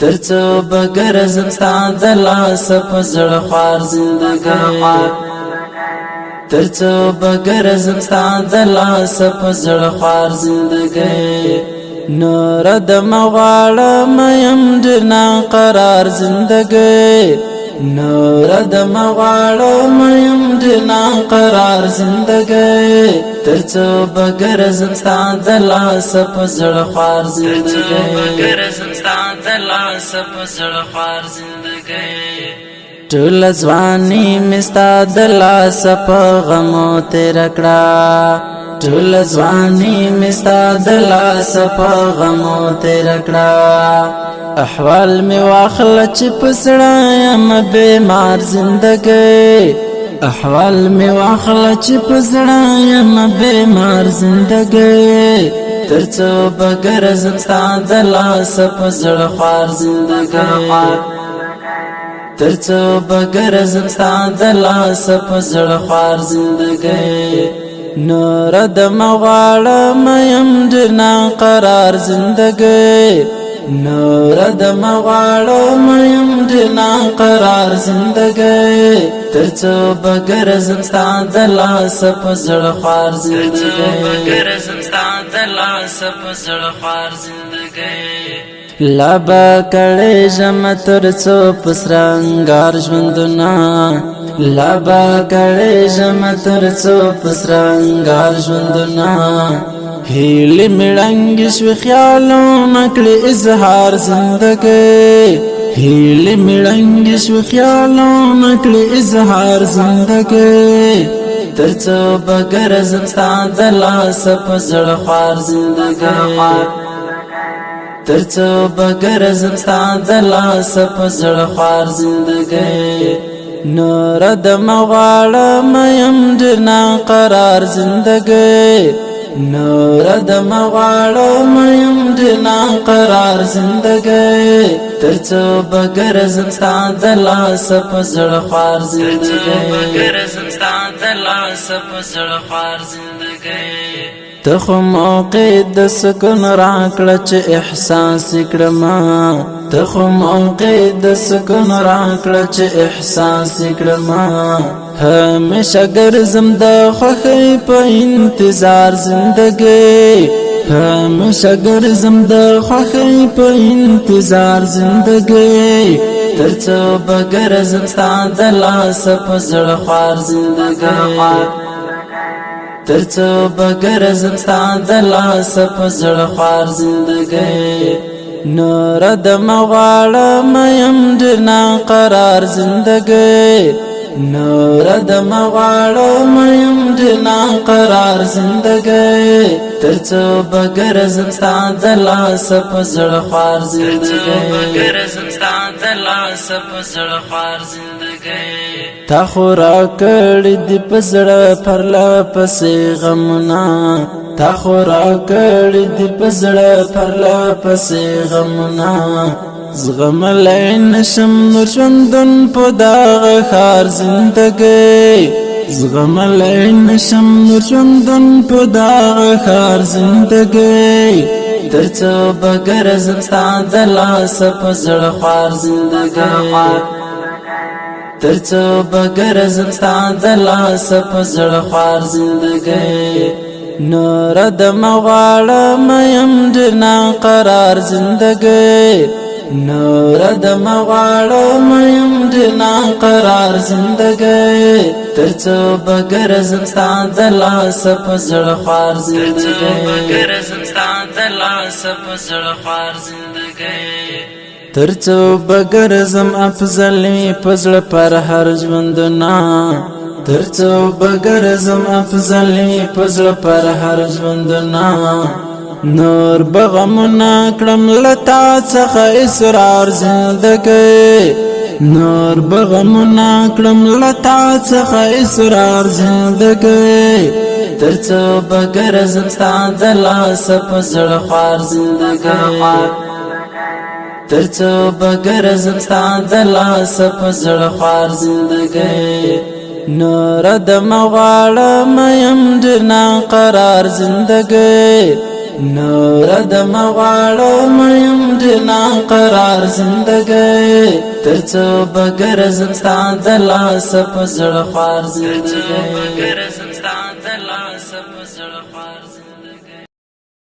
ترڅو بګرزم ستا د لاس په زړه خوار زندګۍ ترڅو بګرزم ستا د لاس په زړه خوار زندګۍ نور د مغواړه میم ډېر ناقرار زندګۍ نور د مغواړه میم ډېر ناقرار زندګۍ ترڅو بګرزم ستا د لاس په زړه خوار زندګۍ ټول ځواني مې ستا د لاس په غمو تېره کړه ټول ځواني مې ستا د لاس په غمو تېره کړه احوال مې واخله چې په زړه یم بیمار زندګۍ احوال مې واخله چې په زړه یم بیمار زندګۍ ترڅو بګرزم ستا د لاس په زړه خوار زندګۍ ترڅو بګرزم ستا د لاس په زړه خوار زندګۍ نور د مغواړه میم ډېر ناقرار زندګۍ نور د مغواړه میم ډېر ناقرار زندګۍ ترڅو بګرزم ستا د لاس په زړه خوار زندګۍ لبا کړې ژم ترڅو پسرنګار ژوندونه لبا کړې ژم ترڅو پسرنګار ژوندونه هیلې مړنګې شوې خیالونه کړې اظهار زندګۍ هیلې مړنګې شوې خیالونه کړې اظهار زندګۍ ترڅو بګرزم ستا د لاس په زړه خوار زندګۍ ترڅو بګرزم ستا د لاس په زړه خوار زندګۍ نور د مغواړه میم ډېر ناقرار زندګۍ نور د مغواړه میم ډېر ناقرار زندګۍ ترڅو بګرزم ستا د لاس په زړه خوار زندګۍ ته خو موقع د سکون راکړه چې احساس کړما ته خو موقع د سکون راکړه چې احساس کړما همیشه ګرځم د خوښۍ په انتظار زندګۍ همیشه ګرځم د خوښۍ په انتظار زندګۍ ترڅو بګرزم ستا د لاس په زړه خوار زندګۍ ترڅو بګرزم ستا د لاس په زړه خوار زندګۍ نور د مغواړه میم ډېر ناقرار زندګۍ نور د مغواړه میم ډېر ناقرار زندګۍ ترڅو بګرزم ستا د لاس په زړه خوار زندګۍ تا خو راکړې دي په زړه پرله پسې غمونه تا خو راکړې دي په زړه پرله پسې غمونه زغملی نشم نور ژوندون په دغه ښار زندګۍ زغملی نشم نور ژوندون په دغه ښار زندګۍ ترڅو بګرزم ستا د لاس په زړه خوار زندګۍ ترڅو بګرزم ستا د لاس په زړه خوار زندګۍ نور د مغواړه میم ډېر ناقرار زندګۍ نور د مغواړه میم ډېر ناقرار زندګۍ ترڅو بګرزم ستا د لاس په زړه خوار زندګۍ ترڅو بګرزم افضلې په زړه پر هر ژوندونه ترڅو بګرزم افضلې په زړه پر هر ژوندونه نور بغمونه کړم له تا څخه اصرار زندګۍ نور بغمونه کړم له تا څخه اصرار زندګۍ ترڅو بګرزم ستا د لاس په زړه خوار زندګۍ ترڅو بګرزم ستا د لاس په زړه خوار زندګۍ نور د مغواړه میم ډېر ناقرار زندګۍ نور د مغواړو میم ډنا قرار زندګۍ ترڅو بغیر زمستا د لاس په زړه خوار زندګۍ